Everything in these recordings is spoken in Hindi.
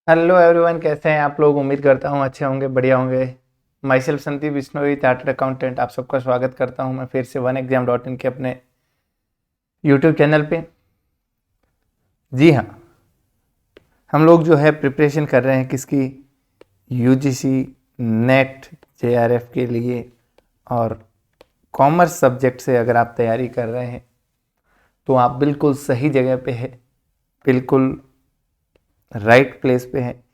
हेलो एवरीवन, कैसे हैं आप लोग। उम्मीद करता हूँ अच्छे होंगे, बढ़िया होंगे। My self Sandeep Bishnoi, chartered accountant. आप सबका स्वागत करता हूँ मैं फिर से वन एग्जाम डॉट इन के अपने यूट्यूब चैनल पे। जी हाँ, हम लोग जो है प्रिपरेशन कर रहे हैं किसकी, यूजीसी नेट जेआरएफ के लिए। और कॉमर्स सब्जेक्ट से अगर आप तैयारी कर रहे हैं तो आप बिल्कुल सही जगह पे है, बिल्कुल राइट प्लेस पे है।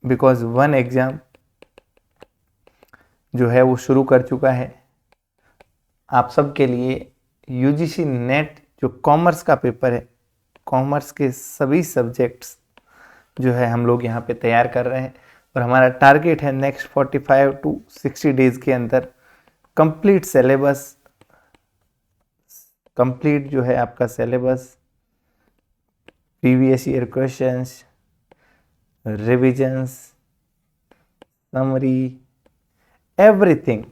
बिकॉज वन एग्ज़ाम जो है वो शुरू कर चुका है आप सब के लिए। यूजीसी नेट जो कॉमर्स का पेपर है, कॉमर्स के सभी सब्जेक्ट्स जो है हम लोग यहाँ पे तैयार कर रहे हैं। और हमारा टारगेट है नेक्स्ट 45 टू 60 डेज के अंदर कंप्लीट सिलेबस, कंप्लीट जो है आपका syllabus, previous year questions, revisions, summary, everything,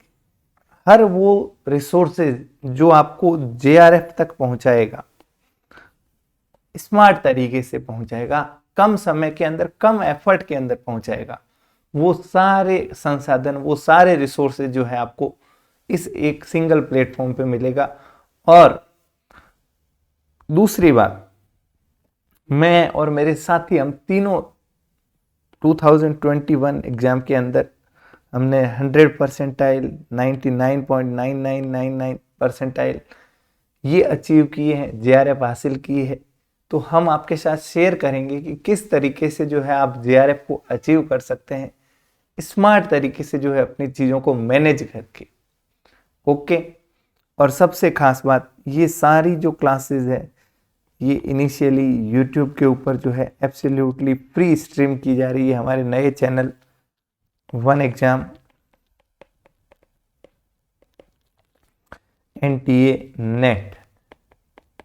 हर वो रिसोर्सेज जो आपको जेआरएफ तक पहुंचाएगा, स्मार्ट तरीके से पहुंचाएगा, कम समय के अंदर, कम एफर्ट के अंदर पहुंचाएगा। वो सारे संसाधन, वो सारे रिसोर्सेज जो है आपको इस एक सिंगल प्लेटफॉर्म पे मिलेगा। और दूसरी बात, मैं और मेरे साथी हम तीनों 2021 एग्जाम के अंदर हमने 100 परसेंटाइल, 99.9999 परसेंटाइल ये अचीव किए हैं, जेआरएफ हासिल की है। तो हम आपके साथ शेयर करेंगे कि किस तरीके से जो है आप जेआरएफ को अचीव कर सकते हैं, स्मार्ट तरीके से जो है अपनी चीज़ों को मैनेज करके। ओके। और सबसे खास बात, ये सारी जो क्लासेस है ये इनिशियली यूट्यूब के ऊपर जो है एब्सोल्युटली फ्री स्ट्रीम की जा रही है हमारे नए channel one exam NTA net.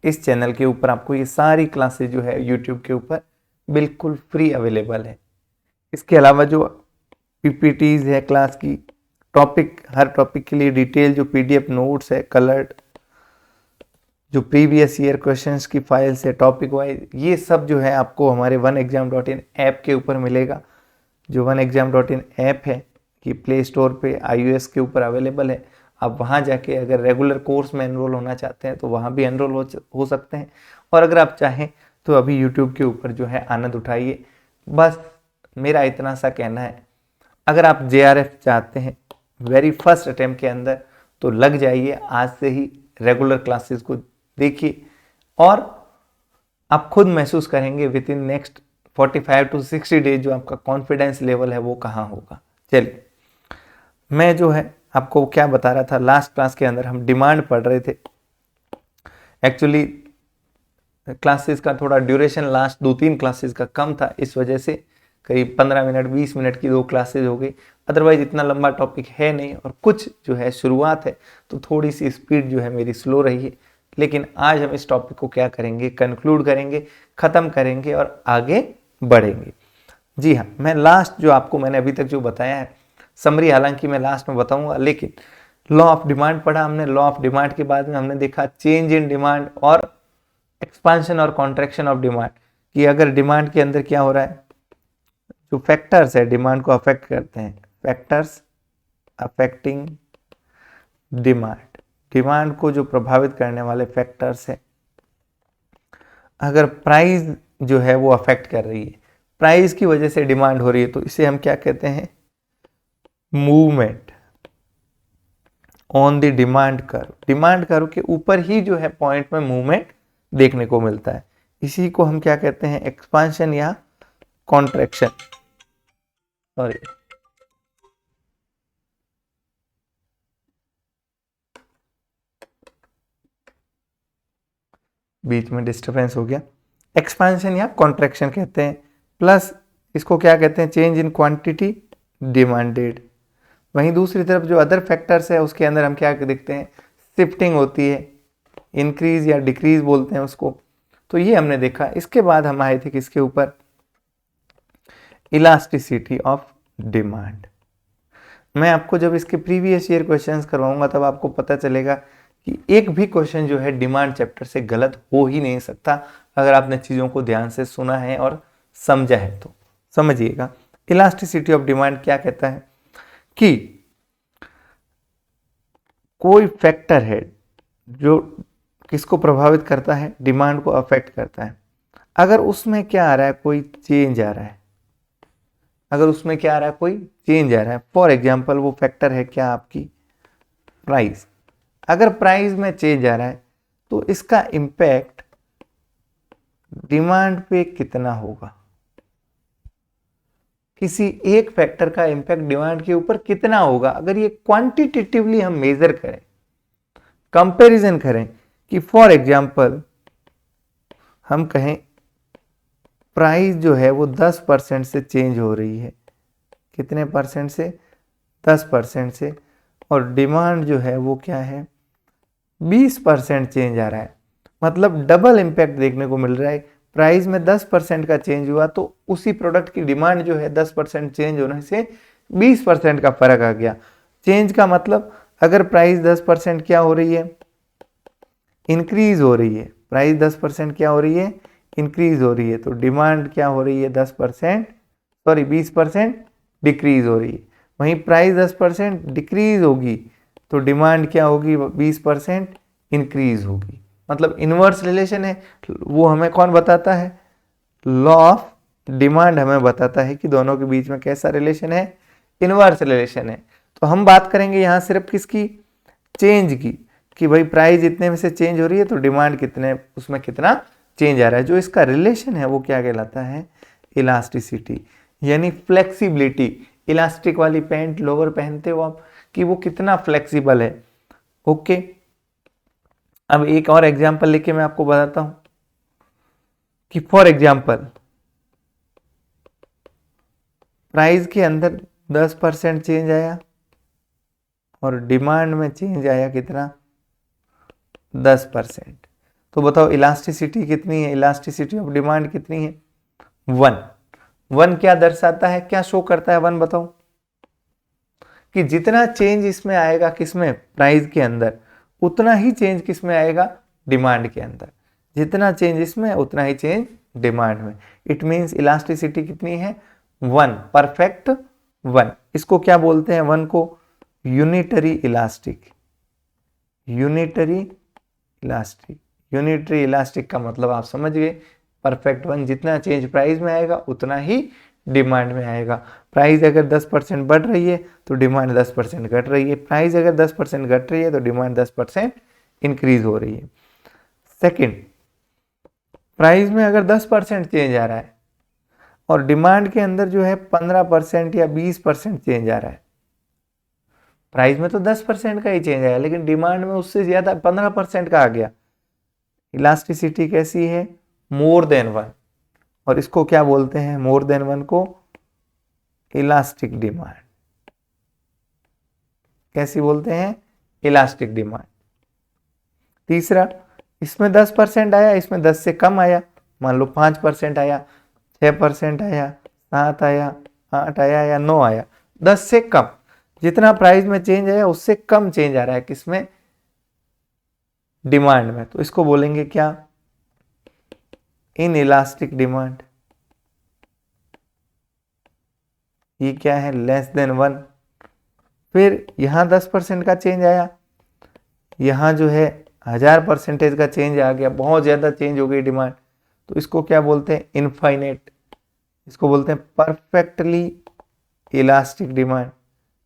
इस चैनल के ऊपर आपको ये सारी क्लासेस जो है यूट्यूब के ऊपर बिल्कुल फ्री अवेलेबल है। इसके अलावा जो पीपीटीज है क्लास की, टॉपिक, हर टॉपिक के लिए डिटेल जो पीडीएफ नोट्स है, कलर्ड, जो प्रीवियस ईयर क्वेश्चंस की फाइल्स है टॉपिक वाइज, ये सब जो है आपको हमारे one exam dot in app के ऊपर मिलेगा। जो one exam dot in app है कि प्ले स्टोर पे iOS के ऊपर अवेलेबल है। आप वहाँ जाके अगर रेगुलर कोर्स में एनरोल होना चाहते हैं तो वहाँ भी एनरोल हो सकते हैं। और अगर आप चाहें तो अभी यूट्यूब के ऊपर जो है आनंद उठाइए। बस मेरा इतना सा कहना है, अगर आप जेआरएफ चाहते हैं वेरी फर्स्ट अटेम्प्ट के अंदर तो लग जाइए, आज से ही रेगुलर क्लासेस को देखिए और आप खुद महसूस करेंगे within next 45 to 60 days जो आपका कॉन्फिडेंस लेवल है वो कहाँ होगा। चलिए, मैं जो है आपको क्या बता रहा था, लास्ट क्लास के अंदर हम डिमांड पढ़ रहे थे। एक्चुअली क्लासेस का थोड़ा ड्यूरेशन लास्ट 2-3 क्लासेस का कम था, इस वजह से करीब 15 मिनट 20 मिनट की 2 क्लासेस हो गई। अदरवाइज इतना लंबा टॉपिक है नहीं और कुछ जो है शुरुआत है तो थोड़ी सी स्पीड जो है मेरी स्लो रही है। लेकिन आज हम इस टॉपिक को क्या करेंगे, कंक्लूड करेंगे, ख़त्म करेंगे और आगे बढ़ेंगे। जी हाँ, मैं लास्ट जो आपको मैंने अभी तक जो बताया है समरी हालांकि मैं लास्ट में बताऊंगा, लेकिन लॉ ऑफ डिमांड पढ़ा हमने। लॉ ऑफ डिमांड के बाद में हमने देखा चेंज इन डिमांड और एक्सपांशन और कॉन्ट्रैक्शन ऑफ डिमांड, कि अगर डिमांड के अंदर क्या हो रहा है, जो फैक्टर्स है डिमांड को अफेक्ट करते हैं, फैक्टर्स अफेक्टिंग डिमांड, डिमांड को जो प्रभावित करने वाले फैक्टर्स है, अगर प्राइस जो है वो अफेक्ट कर रही है, प्राइस की वजह से डिमांड हो रही है, तो इसे हम क्या कहते हैं, movement on the demand curve. Demand curve के ऊपर ही जो है पॉइंट में मूवमेंट देखने को मिलता है। इसी को हम क्या कहते हैं, एक्सपांशन या कॉन्ट्रैक्शन। सॉरी, बीच में डिस्टर्बेंस हो गया। एक्सपांशन या कॉन्ट्रैक्शन कहते हैं। प्लस इसको क्या कहते हैं, चेंज इन क्वांटिटी डिमांडेड। वहीं दूसरी तरफ जो अदर फैक्टर्स है उसके अंदर हम क्या देखते हैं, शिफ्टिंग होती है, इंक्रीज या डिक्रीज बोलते हैं उसको। तो ये हमने देखा। इसके बाद हम आए थे किसके ऊपर, इलास्टिसिटी ऑफ डिमांड। मैं आपको जब इसके प्रीवियस ईयर क्वेश्चंस करवाऊंगा तब आपको पता चलेगा कि एक भी क्वेश्चन जो है डिमांड चैप्टर से गलत हो ही नहीं सकता, अगर आपने चीज़ों को ध्यान से सुना है और समझा है तो। समझिएगा, इलास्टिसिटी ऑफ डिमांड क्या कहता है कि कोई फैक्टर है जो किसको प्रभावित करता है, डिमांड को अफेक्ट करता है। अगर उसमें क्या आ रहा है, कोई चेंज आ रहा है, अगर उसमें क्या आ रहा है, कोई चेंज आ रहा है, फॉर एग्जाम्पल वो फैक्टर है क्या, आपकी प्राइस। अगर प्राइस में चेंज आ रहा है तो इसका इम्पैक्ट डिमांड पे कितना होगा, किसी एक फैक्टर का इम्पैक्ट डिमांड के ऊपर कितना होगा। अगर ये क्वांटिटेटिवली हम मेजर करें, कंपैरिजन करें कि फॉर एग्जांपल हम कहें प्राइस जो है वो 10% से चेंज हो रही है, कितने परसेंट से, 10% से, और डिमांड जो है वो क्या है, 20% चेंज आ रहा है, मतलब डबल इम्पैक्ट देखने को मिल रहा है। प्राइस में 10% का चेंज हुआ तो उसी प्रोडक्ट की डिमांड जो है 10% चेंज होने से 20% का फर्क आ गया। चेंज का मतलब अगर प्राइस 10% क्या हो रही है, इंक्रीज हो रही है, प्राइस 10% क्या हो रही है, इंक्रीज हो रही है, तो डिमांड क्या हो रही है, 10%, सॉरी 20% डिक्रीज हो रही है। वहीं प्राइस 10% डिक्रीज होगी तो डिमांड क्या होगी, 20% इंक्रीज होगी। मतलब इनवर्स रिलेशन है। वो हमें कौन बताता है, लॉ ऑफ डिमांड हमें बताता है कि दोनों के बीच में कैसा रिलेशन है, इनवर्स रिलेशन है। तो हम बात करेंगे यहाँ सिर्फ किसकी, चेंज की, कि भाई प्राइस इतने में से चेंज हो रही है तो डिमांड कितने, उसमें कितना चेंज आ रहा है। जो इसका रिलेशन है वो क्या कहलाता है, इलास्टिसिटी, यानी फ्लेक्सिबिलिटी। इलास्टिक वाली पैंट लोअर पहनते हो आप, कि वो कितना फ्लेक्सिबल है। ओके, अब एक और एग्जांपल लेके मैं आपको बताता हूं कि फॉर एग्जांपल प्राइस के अंदर 10% चेंज आया और डिमांड में चेंज आया कितना, 10%। तो बताओ इलास्टिसिटी कितनी है, इलास्टिसिटी ऑफ डिमांड कितनी है, 1। 1 क्या दर्शाता है, क्या शो करता है 1 बताओ, कि जितना चेंज इसमें आएगा किसमें, प्राइस के अंदर, उतना ही चेंज किसमें आएगा, डिमांड के अंदर। जितना चेंज इसमें उतना ही चेंज डिमांड में। इट मींस इलास्टिसिटी कितनी है, 1, परफेक्ट 1। इसको क्या बोलते हैं 1 को, unitary elastic. Unitary elastic, unitary elastic का मतलब आप समझ गए, परफेक्ट 1, जितना चेंज प्राइस में आएगा उतना ही डिमांड में आएगा। प्राइस अगर 10% बढ़ रही है तो डिमांड 10% घट रही है, प्राइस अगर 10% घट रही है तो डिमांड 10% इंक्रीज हो रही है। सेकंड, प्राइस में अगर 10% चेंज आ रहा है और डिमांड के अंदर जो है 15% या 20% चेंज आ रहा है, प्राइस में तो 10% का ही चेंज आया लेकिन डिमांड में उससे ज्यादा 15% का आ गया, इलास्टिसिटी कैसी है, मोर देन 1। और इसको क्या बोलते हैं, मोर देन 1 को इलास्टिक डिमांड। कैसी बोलते हैं, इलास्टिक डिमांड। तीसरा, इसमें 10% आया, इसमें 10 से कम आया, मान लो 5% आया, 6% आया, 7 आया, 8 आया या 9 आया, 10 से कम, जितना प्राइस में चेंज आया उससे कम चेंज आ रहा है किसमें, डिमांड में, तो इसको बोलेंगे क्या, इन इलास्टिक डिमांड। ये क्या है, लेस देन 1। फिर यहां 10% का चेंज आया, यहां जो है 1000% का चेंज आ गया, बहुत ज्यादा चेंज हो गई डिमांड, तो इसको क्या बोलते हैं, इनफाइनाइट। इसको बोलते हैं परफेक्टली इलास्टिक डिमांड,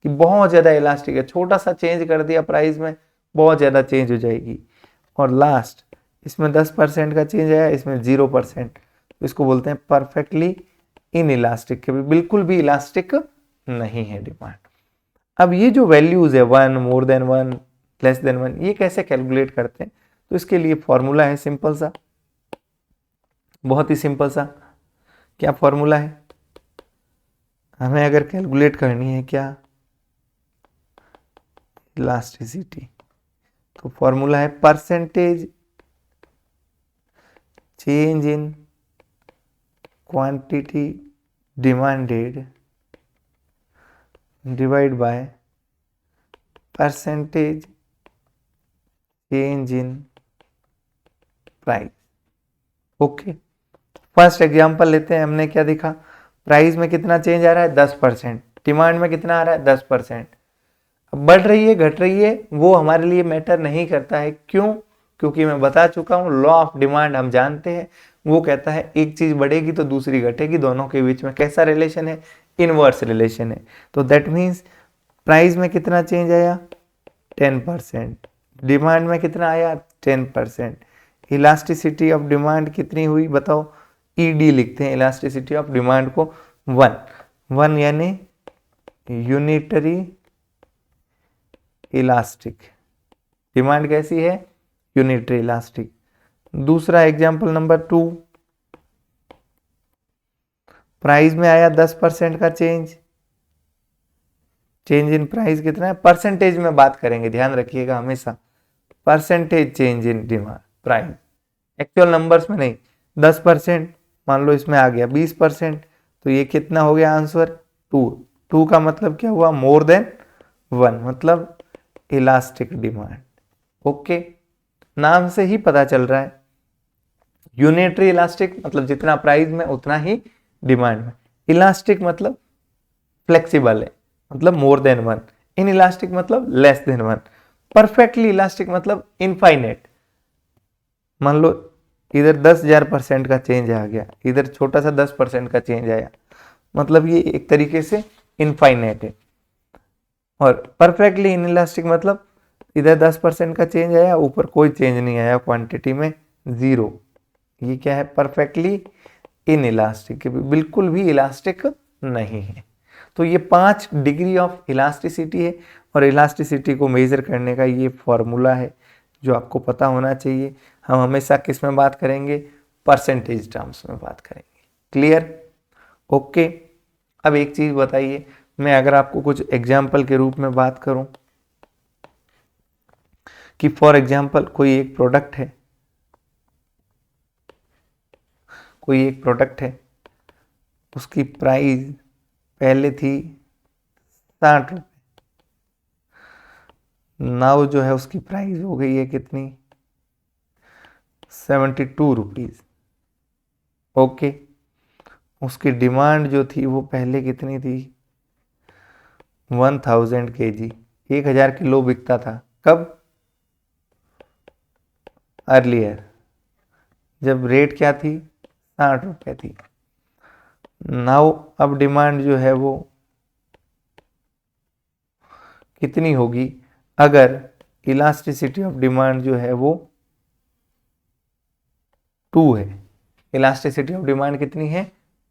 कि बहुत ज्यादा इलास्टिक है, छोटा सा चेंज कर दिया प्राइस में बहुत ज्यादा चेंज हो जाएगी। और लास्ट, इसमें 10% का चेंज आया, इसमें 0%, तो इसको बोलते हैं परफेक्टली इन इलास्टिक, के बिल्कुल भी इलास्टिक नहीं है डिमांड। अब ये जो वैल्यूज है 1, मोर देन 1, लेस देन 1, ये कैसे कैलकुलेट करते हैं, तो इसके लिए फॉर्मूला है सिंपल सा, बहुत ही सिंपल सा। क्या फॉर्मूला है, हमें अगर कैलकुलेट करनी है क्या, इलास्टिसिटी, तो फॉर्मूला है percentage change in quantity demanded divide by percentage change in price. Okay, first example लेते हैं, हमने क्या देखा, प्राइस में कितना चेंज आ रहा है 10%, डिमांड में कितना आ रहा है 10%। अब बढ़ रही है घट रही है वो हमारे लिए मैटर नहीं करता है। क्यों? क्योंकि मैं बता चुका हूँ लॉ ऑफ डिमांड हम जानते हैं, वो कहता है एक चीज बढ़ेगी तो दूसरी घटेगी, दोनों के बीच में कैसा रिलेशन है, इनवर्स रिलेशन है। तो दैट मीन्स प्राइस में कितना चेंज आया 10%, डिमांड में कितना आया 10%। इलास्टिसिटी ऑफ डिमांड कितनी हुई बताओ, ईडी लिखते हैं इलास्टिसिटी ऑफ डिमांड को 1 यानी यूनिटरी इलास्टिक। डिमांड कैसी है, यूनिटरी इलास्टिक। दूसरा एग्जांपल नंबर 2, प्राइस में आया 10% का चेंज इन प्राइस कितना है, परसेंटेज में बात करेंगे, ध्यान रखिएगा हमेशा, percentage change in demand price, actual numbers में नहीं। 10% मान लो इसमें आ गया 20%, तो ये कितना हो गया आंसर 2 का मतलब क्या हुआ, मोर देन 1, मतलब इलास्टिक डिमांड। ओके, नाम से ही पता चल रहा है, यूनिटरी इलास्टिक मतलब जितना प्राइस में उतना ही डिमांड में, इलास्टिक मतलब फ्लेक्सिबल है मतलब मोर देन 1, इन इलास्टिक मतलब लेस देन 1, परफेक्टली इलास्टिक मतलब इनफाइनेट। मान लो इधर 10,000% का चेंज आ गया, इधर छोटा सा 10% का चेंज आया, मतलब ये एक तरीके से इनफाइनेट है। और परफेक्टली इन इलास्टिक मतलब इधर 10% का चेंज आया, ऊपर कोई चेंज नहीं आया, क्वांटिटी में 0, ये क्या है, परफेक्टली इन इलास्टिक, बिल्कुल भी इलास्टिक नहीं है। तो ये 5 डिग्री ऑफ इलास्टिसिटी है, और इलास्टिसिटी को मेजर करने का ये फॉर्मूला है जो आपको पता होना चाहिए। हम हमेशा किस में बात करेंगे, परसेंटेज टर्म्स में बात करेंगे। क्लियर? ओके। अब एक चीज बताइए, मैं अगर आपको कुछ एग्जाम्पल के रूप में बात करूं कि फॉर एग्जाम्पल कोई एक प्रोडक्ट है, उसकी प्राइस पहले थी 60 रुपये, नाउ जो है उसकी प्राइस हो गई है कितनी, 72 रुपीज। ओके, उसकी डिमांड जो थी वो पहले कितनी थी, 1000 kg, 1000 किलो बिकता था। कब? अर्लियर, जब रेट क्या थी 60 रुपये थी। नाउ अब डिमांड जो है वो कितनी होगी, अगर इलास्टिसिटी ऑफ डिमांड जो है वो 2 है, इलास्टिसिटी ऑफ डिमांड कितनी है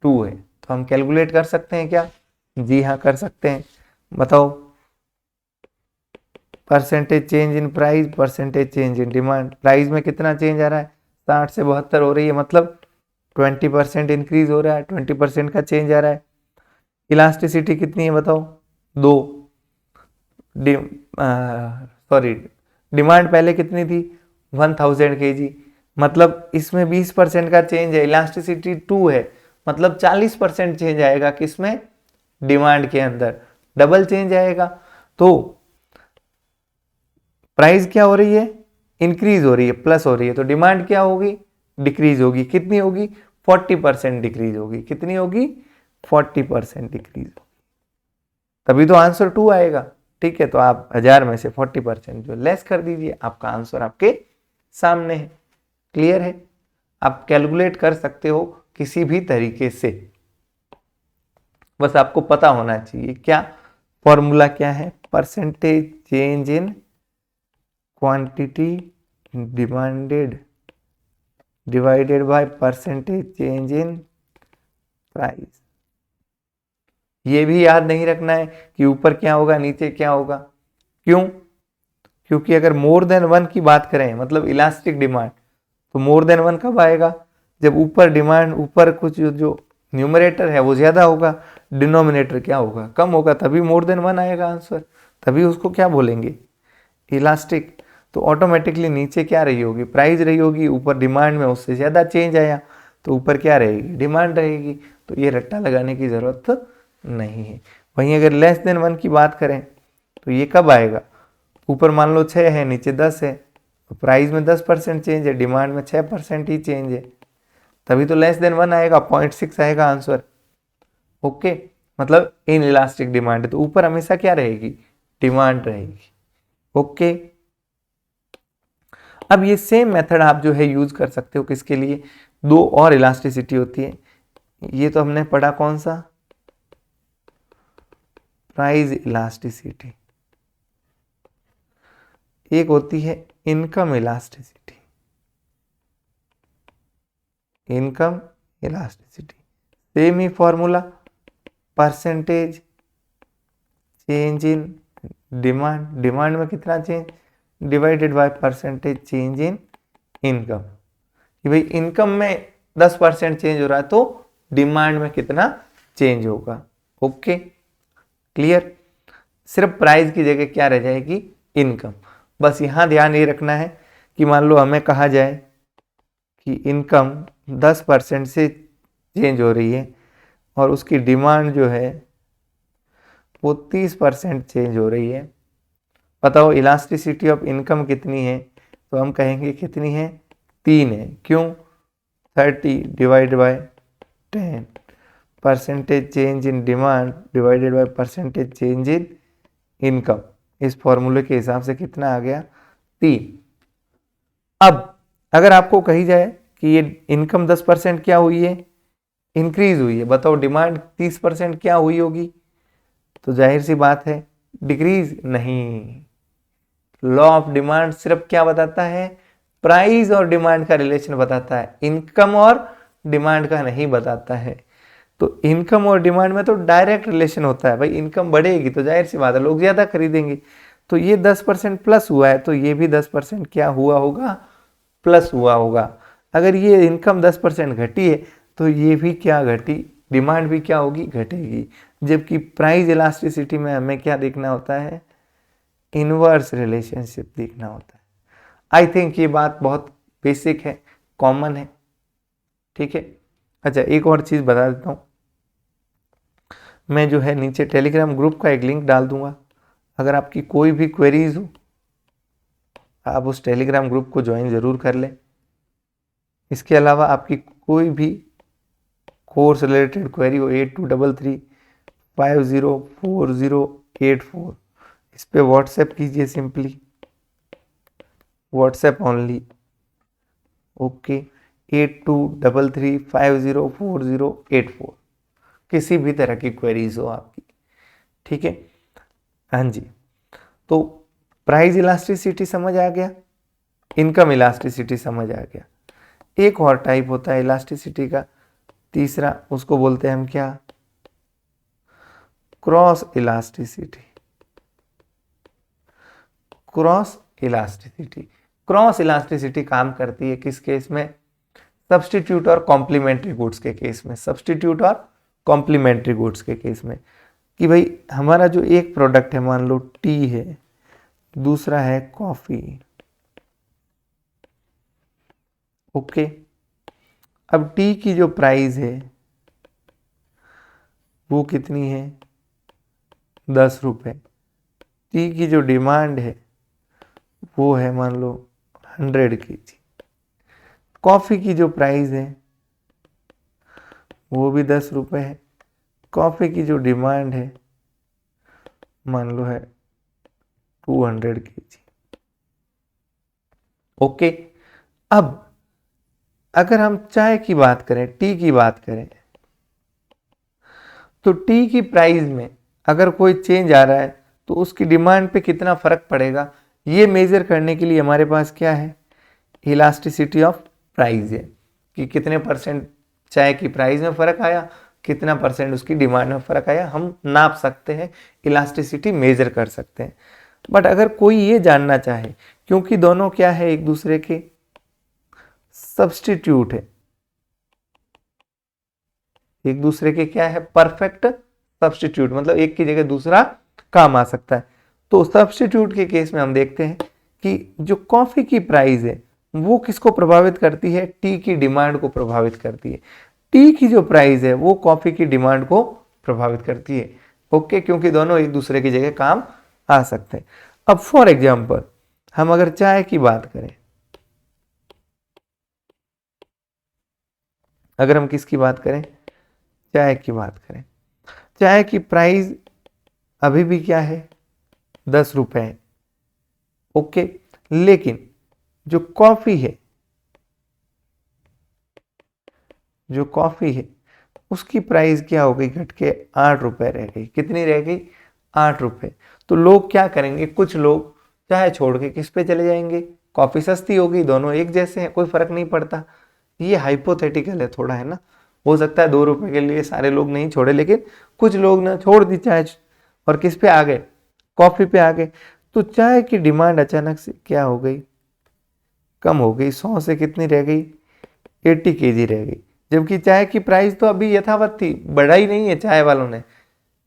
2 है, तो हम कैलकुलेट कर सकते हैं क्या, जी हाँ कर सकते हैं। बताओ, percentage change in price, percentage change in demand, price में कितना चेंज आ रहा है, 60 से 72 हो रही है, मतलब 20% इंक्रीज हो रहा है, 20% का चेंज आ रहा है। इलास्टिसिटी कितनी है बताओ, 2, सॉरी डिमांड पहले कितनी थी 1000 kg, मतलब इसमें 20% का चेंज है, इलास्टिसिटी 2 है, मतलब 40% चेंज आएगा किसमें, डिमांड के अंदर, डबल चेंज आएगा। तो प्राइस क्या हो रही है, इंक्रीज हो रही है, प्लस हो रही है, तो डिमांड क्या होगी, डिक्रीज होगी। कितनी होगी, 40% डिक्रीज होगी। कितनी होगी, 40% डिक्रीज, तभी तो आंसर 2 आएगा। ठीक है, तो आप 1000 में से 40% जो लेस कर दीजिए, आपका आंसर आपके सामने है। क्लियर है? आप कैलकुलेट कर सकते हो किसी भी तरीके से, बस आपको पता होना चाहिए क्या फॉर्मूला क्या है, percentage change in quantity demanded divided by percentage change in price. ये भी याद नहीं रखना है कि ऊपर क्या होगा नीचे क्या होगा। क्यों? क्योंकि अगर मोर देन 1 की बात करें, मतलब इलास्टिक डिमांड, तो मोर देन 1 कब आएगा, जब ऊपर डिमांड, ऊपर कुछ जो न्यूमरेटर है वो ज्यादा होगा, डिनोमिनेटर क्या होगा, कम होगा, तभी मोर देन 1 आएगा आंसर, तभी उसको क्या बोलेंगे, इलास्टिक। तो ऑटोमेटिकली नीचे क्या रही होगी, प्राइस रही होगी, ऊपर डिमांड में उससे ज्यादा चेंज आया तो ऊपर क्या रहेगी, डिमांड रहेगी। तो ये रट्टा लगाने की जरूरत नहीं है। वहीं अगर लेस देन 1 की बात करें तो ये कब आएगा, ऊपर मान लो 6 है, नीचे 10 है, तो प्राइस में 10% चेंज है, डिमांड में 6% ही चेंज है, तभी तो लेस देन 1 आएगा, 0.6 आएगा आंसर। ओके, मतलब इन इलास्टिक डिमांड है तो ऊपर हमेशा क्या रहेगी, डिमांड रहेगी। ओके, अब ये सेम मेथड आप जो है यूज कर सकते हो किसके लिए, दो और इलास्टिसिटी होती है, ये तो हमने पढ़ा कौन सा, प्राइस इलास्टिसिटी, एक होती है income elasticity, income elasticity, same he formula, percentage change in demand, demand में कितना change, divided by percentage change in income, कि भाई इनकम में 10% चेंज हो रहा है तो डिमांड में कितना चेंज होगा। ओके, क्लियर, सिर्फ प्राइस की जगह क्या रह जाएगी, इनकम। बस यहाँ ध्यान ये रखना है कि मान लो हमें कहा जाए कि इनकम 10% से चेंज हो रही है और उसकी डिमांड जो है वो 30% चेंज हो रही है, बताओ इलास्टिसिटी ऑफ इनकम कितनी है, तो हम कहेंगे कितनी है, 3 है। क्यों, 30 divide by 10, percentage change in demand divided by percentage change in income, इस फॉर्मूले के हिसाब से कितना आ गया, 3। अब अगर आपको कही जाए कि ये इनकम 10% क्या हुई है, इंक्रीज हुई है, बताओ डिमांड 30% क्या हुई होगी, तो जाहिर सी बात है डिक्रीज नहीं। लॉ ऑफ डिमांड सिर्फ क्या बताता है, प्राइस और डिमांड का रिलेशन बताता है, इनकम और डिमांड का नहीं बताता है। तो इनकम और डिमांड में तो डायरेक्ट रिलेशन होता है, भाई इनकम बढ़ेगी तो जाहिर सी बात है लोग ज्यादा खरीदेंगे, तो ये 10% प्लस हुआ है तो ये भी 10% क्या हुआ होगा, प्लस हुआ होगा। अगर ये इनकम 10% घटी है तो ये भी क्या घटी, डिमांड भी क्या होगी, घटेगी। जबकि प्राइस इलास्टिसिटी में हमें क्या देखना होता है, इनवर्स रिलेशनशिप देखना होता है। आई थिंक ये बात बहुत बेसिक है, कॉमन है, ठीक है। अच्छा, एक और चीज़ बता देता हूँ, मैं जो है नीचे टेलीग्राम ग्रुप का एक लिंक डाल दूंगा, अगर आपकी कोई भी क्वेरीज हो आप उस टेलीग्राम ग्रुप को ज्वाइन ज़रूर कर लें। इसके अलावा आपकी कोई भी कोर्स रिलेटेड क्वेरी हो 8233504084, इस पे व्हाट्सएप कीजिए, सिंपली व्हाट्सएप ओनली। ओके, 8233504084, किसी भी तरह की क्वेरीज हो आपकी, ठीक है। हाँ जी, तो प्राइस इलास्टिसिटी समझ आ गया, इनकम इलास्टिसिटी समझ आ गया। एक और टाइप होता है इलास्टिसिटी का, तीसरा, उसको बोलते हैं हम क्या, cross elasticity. Cross elasticity, cross elasticity काम करती है किस केस में, सब्स्टिट्यूट और कॉम्प्लीमेंट्री गुड्स के केस में, सब्स्टिट्यूट और कॉम्प्लीमेंट्री गुड्स के केस में, कि भाई हमारा जो एक प्रोडक्ट है, मान लो टी है, दूसरा है कॉफी। ओके, अब टी की जो प्राइस है वो कितनी है, 10 रुपये। टी की जो डिमांड है वो है मान लो 100 kg। कॉफ़ी की जो प्राइस है वो भी 10 रुपये है। कॉफ़ी की जो डिमांड है मान लो है 200 kg। ओके, अब अगर हम चाय की बात करें, टी की बात करें, तो टी की प्राइस में अगर कोई चेंज आ रहा है तो उसकी डिमांड पे कितना फर्क पड़ेगा, ये मेजर करने के लिए हमारे पास क्या है, इलास्टिसिटी ऑफ प्राइस है, कि कितने परसेंट चाय की प्राइस में फर्क आया, कितना परसेंट उसकी डिमांड में फर्क आया, हम नाप सकते हैं, इलास्टिसिटी मेजर कर सकते हैं। बट अगर कोई ये जानना चाहे, क्योंकि दोनों क्या है, एक दूसरे के सब्स्टिट्यूट है, एक दूसरे के क्या है, परफेक्ट सब्स्टिट्यूट, मतलब एक की जगह दूसरा काम आ सकता है। तो सब्स्टिट्यूट के केस में हम देखते हैं कि जो कॉफी की प्राइस है वो किसको प्रभावित करती है, टी की डिमांड को प्रभावित करती है। टी की जो प्राइस है वो कॉफी की डिमांड को प्रभावित करती है। ओके, क्योंकि दोनों एक दूसरे की जगह काम आ सकते हैं। अब फॉर एग्जाम्पल हम अगर चाय की बात करें, अगर हम किसकी बात करें, चाय की बात करें, चाय की प्राइस अभी भी क्या है, 10 रुपए है, ओके। लेकिन जो कॉफी है, जो कॉफी है उसकी प्राइस क्या हो गई, घट के 8 रुपए रह गई। कितनी रह गई, 8 रुपए। तो लोग क्या करेंगे, कुछ लोग चाय छोड़ के किस पे चले जाएंगे, कॉफी सस्ती हो गई, दोनों एक जैसे हैं, कोई फर्क नहीं पड़ता। ये हाइपोथेटिकल है थोड़ा, है ना। हो सकता है 2 रुपए के लिए सारे लोग नहीं छोड़े, लेकिन कुछ लोग ना छोड़ दी चाय और किस पे आ गए, कॉफी पे आ गए। तो चाय की डिमांड अचानक से क्या हो गई, कम हो गई। 100 से कितनी रह गई, 80 केजी रह गई। जबकि चाय की प्राइस तो अभी यथावत थी, बढ़ाई नहीं है चाय वालों ने।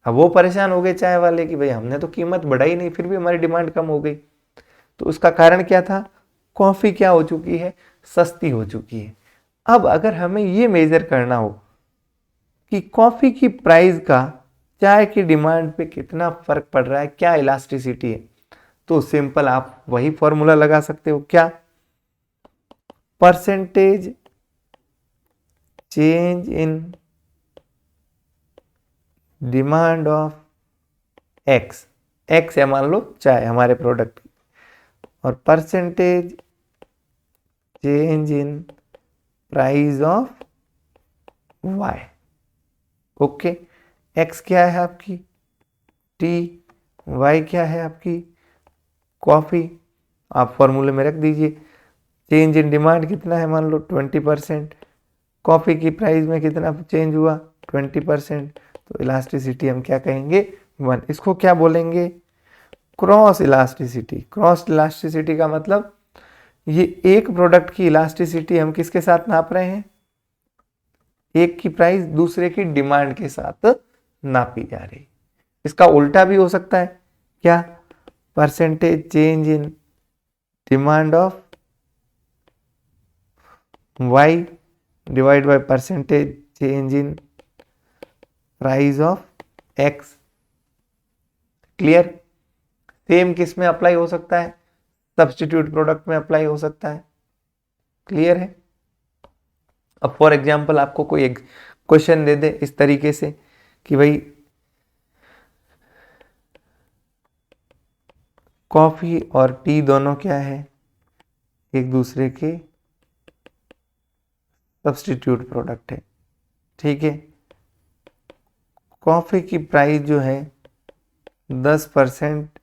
अब वो परेशान हो गए चाय वाले कि भाई हमने तो कीमत बढ़ाई नहीं, फिर भी हमारी डिमांड कम हो गई। तो उसका कारण क्या था, कॉफी क्या हो चुकी है, सस्ती हो चुकी है। अब अगर हमें ये मेजर करना हो कि कॉफी की प्राइस का चाय की डिमांड पे कितना फर्क पड़ रहा है, क्या इलास्टिसिटी है, तो सिंपल आप वही फॉर्मूला लगा सकते हो, क्या, percentage change in demand of X. X है मान लो चाय हमारे प्रोडक्ट की, और percentage change in price of Y. Okay, X क्या है आपकी टी, वाई क्या है आपकी कॉफी। आप फॉर्मूले में रख दीजिए। चेंज इन डिमांड कितना है, मान लो 20%। कॉफी की प्राइस में कितना चेंज हुआ, 20%। तो इलास्टिसिटी हम क्या कहेंगे, 1। इसको क्या बोलेंगे, क्रॉस इलास्टिसिटी। क्रॉस इलास्टिसिटी का मतलब ये एक प्रोडक्ट की इलास्टिसिटी हम किसके साथ नाप रहे हैं, एक की प्राइस दूसरे की डिमांड के साथ नापी जा रही। इसका उल्टा भी हो सकता है, क्या, percentage change in demand of y divide by percentage change in price of x। Clear. Same किस में अप्लाई हो सकता है, सब्स्टिट्यूट प्रोडक्ट में अप्लाई हो सकता है। क्लियर है। अब फॉर एग्जांपल आपको कोई एक क्वेश्चन दे दे इस तरीके से कि भाई कॉफी और टी दोनों क्या है, एक दूसरे के सब्स्टिट्यूट प्रोडक्ट है, ठीक है। कॉफी की प्राइस जो है 10%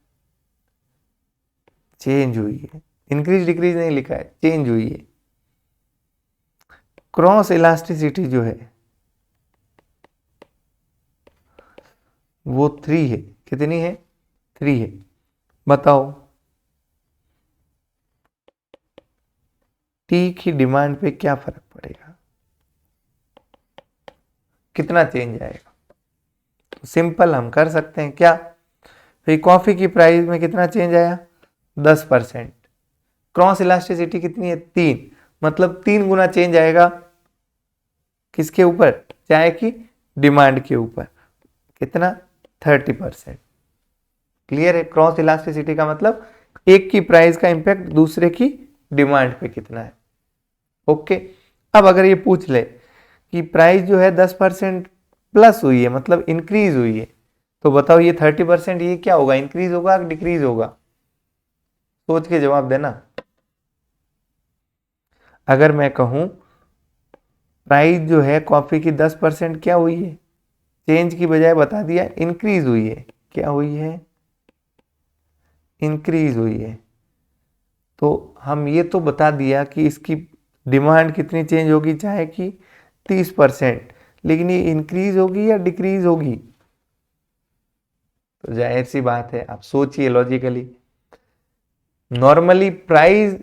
चेंज हुई है, इंक्रीज डिक्रीज नहीं लिखा है, चेंज हुई है। क्रॉस इलास्टिसिटी जो है वो 3 है। कितनी है, 3 है। बताओ टी की डिमांड पे क्या फर्क पड़ेगा, कितना चेंज आएगा। तो सिंपल हम कर सकते हैं, क्या, फिर कॉफी की प्राइस में कितना चेंज आया, 10%। क्रॉस इलास्टिसिटी कितनी है, 3, मतलब 3 गुना चेंज आएगा किसके ऊपर, चाय की डिमांड के ऊपर। कितना, 30%। क्लियर है। क्रॉस इलास्टिसिटी का मतलब एक की प्राइस का इंपैक्ट दूसरे की डिमांड पे कितना है। ओके। अब अगर ये पूछ ले कि प्राइस जो है 10% प्लस हुई है, मतलब इंक्रीज हुई है, तो बताओ ये 30% ये क्या होगा, इंक्रीज होगा डिक्रीज होगा, सोच के जवाब देना। अगर मैं कहूं प्राइस जो है कॉफी की 10% क्या हुई है, चेंज की बजाय बता दिया इंक्रीज हुई है, क्या हुई है, इंक्रीज हुई है, तो हम ये तो बता दिया कि इसकी डिमांड कितनी चेंज होगी चाहे कि 30%, लेकिन ये इंक्रीज होगी या डिक्रीज होगी। तो जाहिर सी बात है, आप सोचिए लॉजिकली। नॉर्मली प्राइस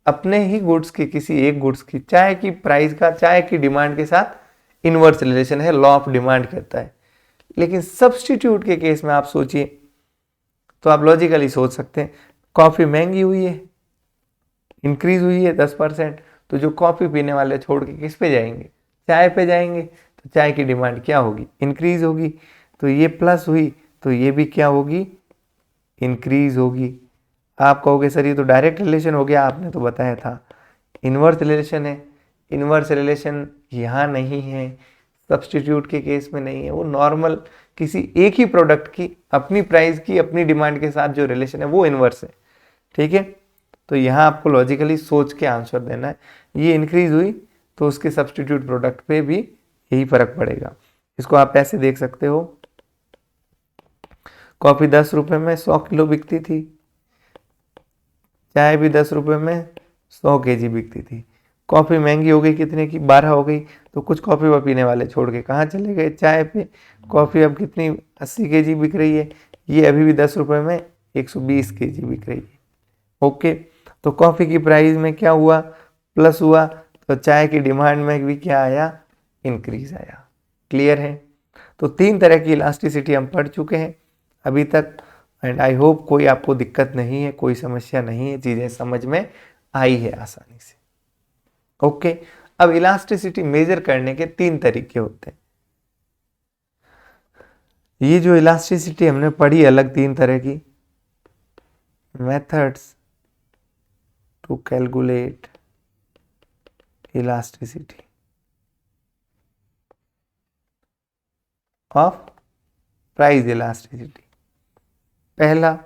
अपने ही गुड्स की, किसी एक गुड्स की, चाय की प्राइस का चाय की डिमांड के साथ इनवर्स रिलेशन है, लॉ ऑफ डिमांड कहता है। लेकिन सब्स्टिट्यूट के केस में आप सोचिए, तो आप लॉजिकली सोच सकते हैं, कॉफी महंगी हुई है, इंक्रीज हुई है 10%, तो जो कॉफी पीने वाले छोड़ के किस पे जाएंगे, चाय पे जाएंगे। तो चाय की डिमांड क्या होगी, इंक्रीज होगी। तो ये प्लस हुई तो ये भी क्या होगी, इंक्रीज होगी। आप कहोगे सर ये तो डायरेक्ट रिलेशन हो गया, आपने तो बताया था इनवर्स रिलेशन है। इनवर्स रिलेशन यहाँ नहीं है, सब्स्टिट्यूट के केस में नहीं है, वो नॉर्मल किसी एक ही प्रोडक्ट की अपनी प्राइस की अपनी डिमांड के साथ जो रिलेशन है वो इनवर्स है। ठीक है, तो यहाँ आपको लॉजिकली सोच के आंसर देना है। ये इंक्रीज हुई तो उसके सब्सटीट्यूट प्रोडक्ट पे भी यही फर्क पड़ेगा। इसको आप ऐसे देख सकते हो, कॉफी 10 रुपए में 100 किलो बिकती थी, चाय भी 10 रुपए में 100 केजी बिकती थी। कॉफी महंगी हो गई, कितने की 12 हो गई, तो कुछ कॉफी व पीने वाले छोड़ के कहाँ चले गए, चाय पे। कॉफी अब कितनी 80 केजी बिक रही है, ये अभी भी 10 रुपए में 120 केजी बिक रही है। ओके, तो कॉफी की प्राइस में क्या हुआ, प्लस हुआ, तो चाय की डिमांड में भी क्या आया, इंक्रीज आया। क्लियर है। तो 3 तरह की इलास्टिसिटी हम पढ़ चुके हैं अभी तक, एंड आई होप कोई आपको दिक्कत नहीं है, कोई समस्या नहीं है, चीजें समझ में आई है आसानी से। ओके, अब इलास्टिसिटी मेजर करने के 3 तरीके होते हैं। ये जो इलास्टिसिटी हमने पढ़ी अलग 3 तरह की, methods to calculate elasticity of price elasticity. पहला,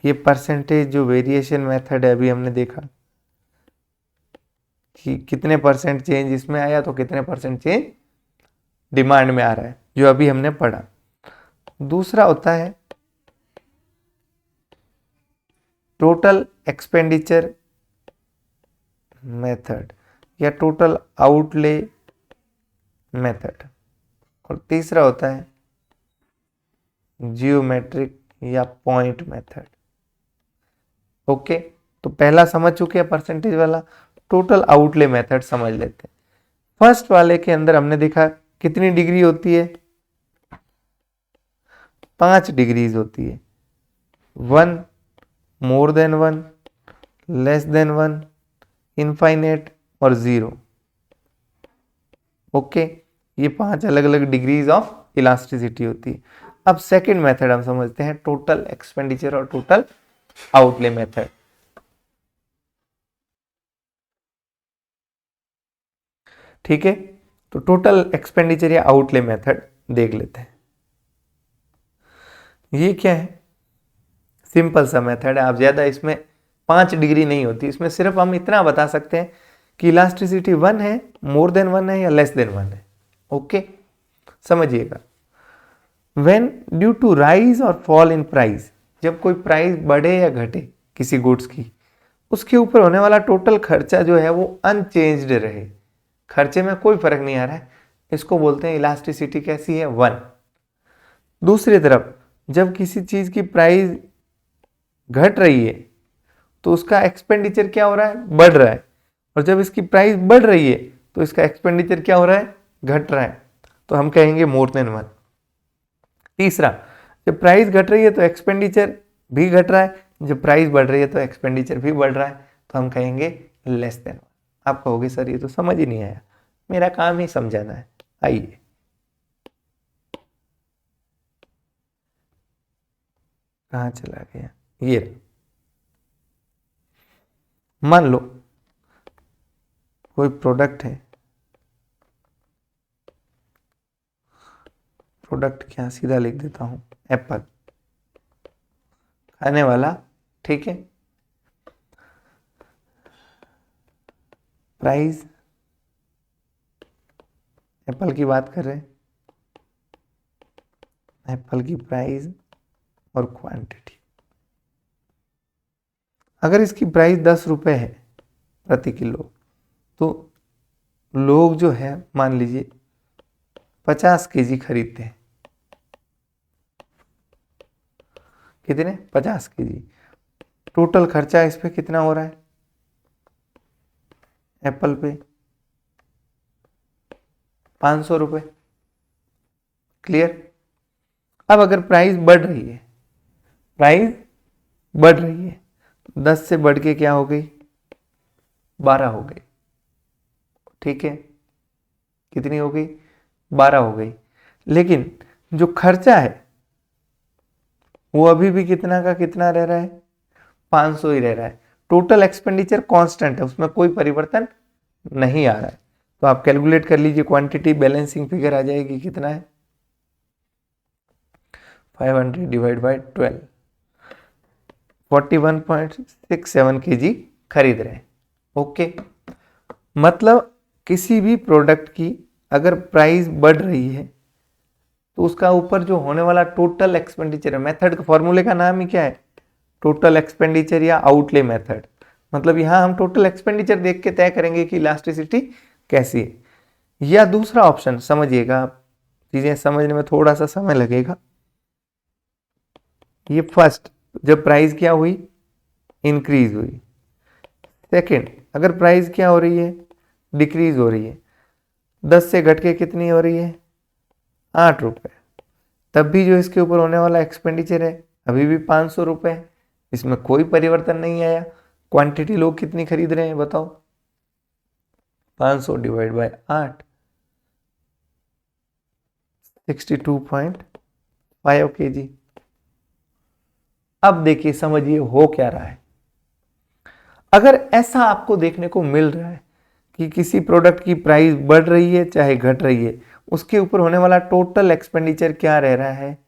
ये परसेंटेज जो वेरिएशन मेथड है, अभी हमने देखा कि कितने परसेंट चेंज इसमें आया तो कितने परसेंट चेंज डिमांड में आ रहा है, जो अभी हमने पढ़ा। दूसरा होता है टोटल एक्सपेंडिचर मेथड या टोटल आउटले मेथड, और तीसरा होता है जियोमेट्रिक या पॉइंट मेथड। ओके, तो पहला समझ चुके हैं परसेंटेज वाला, टोटल आउटले मेथड समझ लेते हैं। फर्स्ट वाले के अंदर हमने देखा कितनी डिग्री होती है, 5 डिग्रीज होती है, 1, more than 1, less than 1, infinite और 0। ओके, ये 5 अलग अलग डिग्रीज ऑफ इलास्टिसिटी होती है। अब सेकंड मेथड हम समझते हैं, टोटल एक्सपेंडिचर और टोटल आउटले मेथड। ठीक है, तो टोटल एक्सपेंडिचर या आउटले मेथड देख लेते हैं। ये क्या है, सिंपल सा मेथड है, आप ज्यादा इसमें 5 डिग्री नहीं होती, इसमें सिर्फ हम इतना बता सकते हैं कि इलास्टिसिटी 1 है, मोर देन 1 है या लेस देन 1 है। ओके, समझिएगा। व्हेन ड्यू टू राइज और फॉल इन प्राइस, जब कोई प्राइस बढ़े या घटे किसी गुड्स की, उसके ऊपर होने वाला टोटल खर्चा जो है वो अनचेंज्ड रहे, खर्चे में कोई फर्क नहीं आ रहा है, इसको बोलते हैं इलास्टिसिटी कैसी है, 1। दूसरी तरफ जब किसी चीज की प्राइस घट रही है तो उसका एक्सपेंडिचर क्या हो रहा है, बढ़ रहा है, और जब इसकी प्राइस बढ़ रही है तो इसका एक्सपेंडिचर क्या हो रहा है, घट रहा है, तो हम कहेंगे मोर देन 1। तीसरा, जब प्राइस घट रही है तो एक्सपेंडिचर भी घट रहा है, जब प्राइस बढ़ रही है तो एक्सपेंडिचर भी बढ़ रहा है, तो हम कहेंगे लेस देन 1। आप कहोगे सर ये तो समझ ही नहीं आया, मेरा काम ही समझाना है। आइए, कहाँ चला गया, ये मान लो कोई प्रोडक्ट है, प्रोडक्ट क्या सीधा लिख देता हूं, एप्पल, खाने वाला। ठीक है, प्राइस, एप्पल की बात कर रहे हैं, एप्पल की प्राइस और क्वांटिटी। अगर इसकी प्राइस 10 रुपए है प्रति किलो, तो लोग जो है मान लीजिए 50 केजी खरीदते हैं। कितने, 50 केजी। टोटल खर्चा इस पे कितना हो रहा है, एप्पल पे 500 रुपए। क्लियर। अब अगर प्राइस बढ़ रही है, प्राइस बढ़ रही है, 10 से बढ़ के क्या हो गई, 12 हो गई। ठीक है, कितनी हो गई, 12 हो गई। लेकिन जो खर्चा है वो अभी भी कितना का कितना रह रहा है, 500 ही रह रहा है। टोटल एक्सपेंडिचर कांस्टेंट है, उसमें कोई परिवर्तन नहीं आ रहा है। तो आप कैलकुलेट कर लीजिए, क्वांटिटी बैलेंसिंग फिगर आ जाएगी, कितना है 500 डिवाइड बाय 12, 41.67 kg खरीद रहे हैं। ओके, मतलब किसी भी प्रोडक्ट की अगर प्राइस बढ़ रही है तो उसका ऊपर जो होने वाला टोटल एक्सपेंडिचर है, मेथड का फॉर्मूले का नाम ही क्या है, टोटल एक्सपेंडिचर या आउटले मेथड। मतलब यहां हम टोटल एक्सपेंडिचर देख के तय करेंगे कि इलास्टिसिटी कैसी है। या दूसरा ऑप्शन समझिएगा, आप चीजें समझने में थोड़ा सा समय लगेगा। ये फर्स्ट, जब प्राइस क्या हुई, इंक्रीज हुई। सेकंड, अगर प्राइस क्या हो रही है, डिक्रीज हो रही है, 10 से घट के कितनी हो रही है, 8 रुपए, तब भी जो इसके ऊपर होने वाला एक्सपेंडिचर है अभी भी 500 रुपए है, इसमें कोई परिवर्तन नहीं आया। क्वांटिटी लोग कितनी खरीद रहे हैं बताओ, 500 डिवाइड बाय 8, 62.5 kg। अब देखिए, समझिए हो क्या रहा है। अगर ऐसा आपको देखने को मिल रहा है कि किसी प्रोडक्ट की प्राइस बढ़ रही है चाहे घट रही है, उसके ऊपर होने वाला टोटल एक्सपेंडिचर क्या रह रहा है,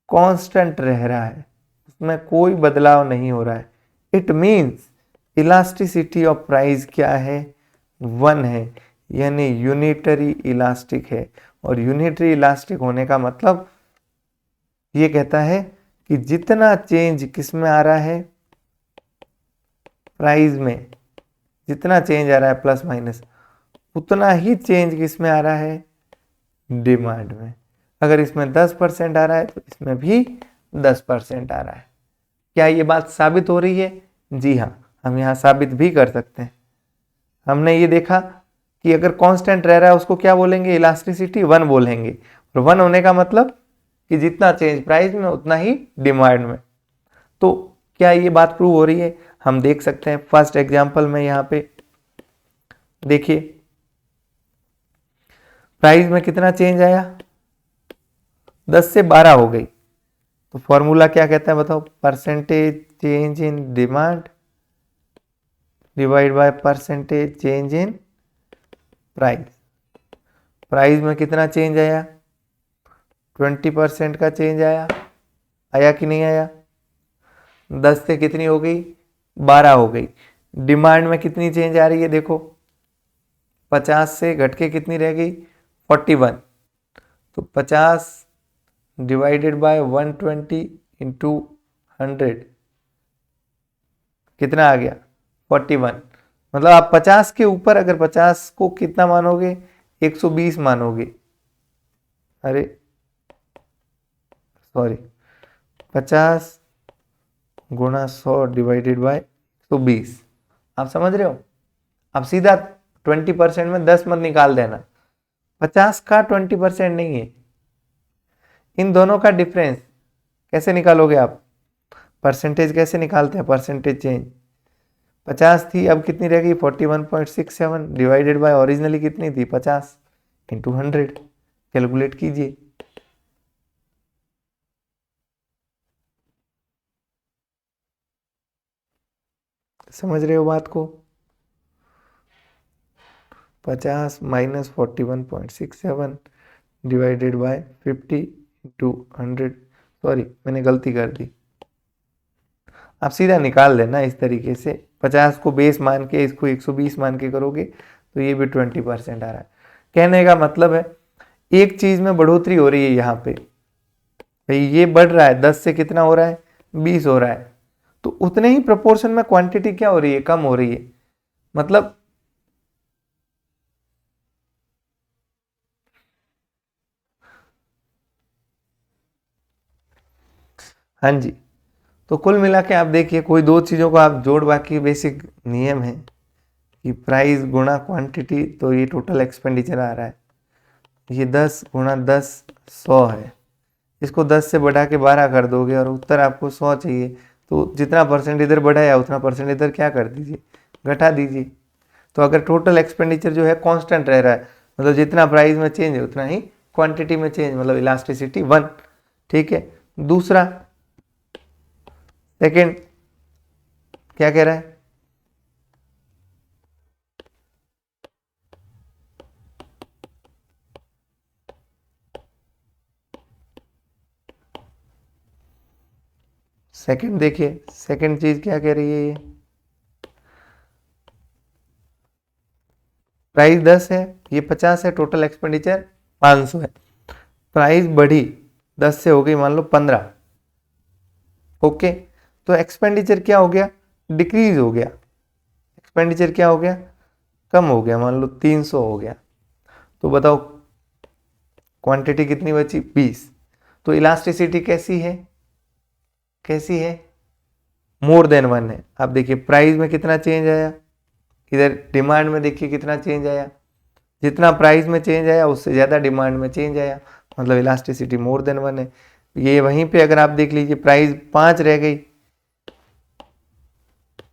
कांस्टेंट रह रहा है, उसमें कोई बदलाव नहीं हो रहा है, it means elasticity of price क्या है, 1 है, यानी यूनिटरी इलास्टिक है। और यूनिटरी इलास्टिक होने का मतलब ये कहता है कि जितना चेंज किस में आ रहा है, प्राइस में जितना चेंज आ रहा है प्लस माइनस, उतना ही चेंज किस में आ रहा है, डिमांड में। अगर इसमें 10% आ रहा है तो इसमें भी 10% आ रहा है। क्या ये बात साबित हो रही है? जी हाँ, हम यहाँ साबित भी कर सकते हैं। हमने ये देखा कि अगर कांस्टेंट रह रहा है उसको क्या बोलेंगे, इलास्टिसिटी 1 बोलेंगे। और 1 होने का मतलब कि जितना चेंज प्राइस में उतना ही डिमांड में। तो क्या ये बात प्रूव हो रही है? हम देख सकते हैं फर्स्ट एग्जांपल में। यहाँ पे देखिए, प्राइस में कितना चेंज आया, 10 से 12 हो गई। तो फॉर्मूला क्या कहता है बताओ, percentage change in demand divide by percentage change in price. Price में कितना चेंज आया, 20% का चेंज आया, आया कि नहीं आया? 10 से कितनी हो गई, 12 हो गई। डिमांड में कितनी चेंज आ रही है देखो, 50 से घट के कितनी रह गई, 41। तो 50 डिवाइडेड बाय 120 इंटू 100 कितना आ गया, 41। मतलब आप 50 के ऊपर अगर 50 को कितना मानोगे, 120 मानोगे, अरे सॉरी, 50 गुणा 100 डिवाइडेड बाय 120। आप समझ रहे हो? अब सीधा 20% में 10 मत निकाल देना, 50 का 20% नहीं है, इन दोनों का डिफरेंस कैसे निकालोगे आप? परसेंटेज कैसे निकालते हैं, परसेंटेज चेंज। 50 थी, अब कितनी रह गई, 41.67 डिवाइडेड बाय ओरिजिनली कितनी थी, 50 इंटू 100। कैलकुलेट कीजिए। समझ रहे हो बात को? 50 minus 41.67 divided by 50 into 100। Sorry, मैंने गलती कर दी। आप सीधा निकाल लेना इस तरीके से, 50 को बेस मान के इसको 120 मान के करोगे तो ये भी 20% आ रहा है। कहने का मतलब है एक चीज में बढ़ोतरी हो रही है यहाँ पे, भाई ये बढ़ रहा है, 10 से कितना हो रहा है, 20 हो रहा है, तो उतने ही प्रोपोर्शन में क्वांटिटी क्या हो रही है, कम हो रही है। मतलब हाँ जी, तो कुल मिला के आप देखिए, कोई दो चीज़ों को आप जोड़, बाकी बेसिक नियम है कि प्राइस गुणा क्वांटिटी, तो ये टोटल एक्सपेंडिचर आ रहा है, ये 10 गुणा 10 100 है। इसको 10 से बढ़ा के 12 कर दोगे और उत्तर आपको 100 चाहिए, तो जितना परसेंट इधर बढ़ाया उतना परसेंट इधर क्या कर दीजिए, घटा दीजिए। तो अगर टोटल एक्सपेंडिचर जो है कांस्टेंट रह रहा है, मतलब जितना प्राइस में चेंज है उतना ही क्वांटिटी में चेंज, मतलब इलास्टिसिटी 1। ठीक है। दूसरा, सेकेंड क्या कह रहा है, सेकंड देखिए, सेकंड चीज क्या कह रही है, ये प्राइस 10 है, ये 50 है, टोटल एक्सपेंडिचर 500 है। प्राइस बढ़ी 10 से हो गई मान लो 15। ओके, तो एक्सपेंडिचर क्या हो गया, डिक्रीज हो गया। एक्सपेंडिचर क्या हो गया, कम हो गया, मान लो 300 हो गया। तो बताओ क्वांटिटी कितनी बची, 20। तो इलास्टिसिटी कैसी है, कैसी है, मोर देन 1 है। आप देखिए प्राइस में कितना चेंज आया, इधर डिमांड में देखिए कितना चेंज आया, जितना प्राइस में चेंज आया उससे ज़्यादा डिमांड में चेंज आया, मतलब इलास्टिसिटी मोर देन 1 है। ये वहीं पे अगर आप देख लीजिए प्राइस 5 रह गई,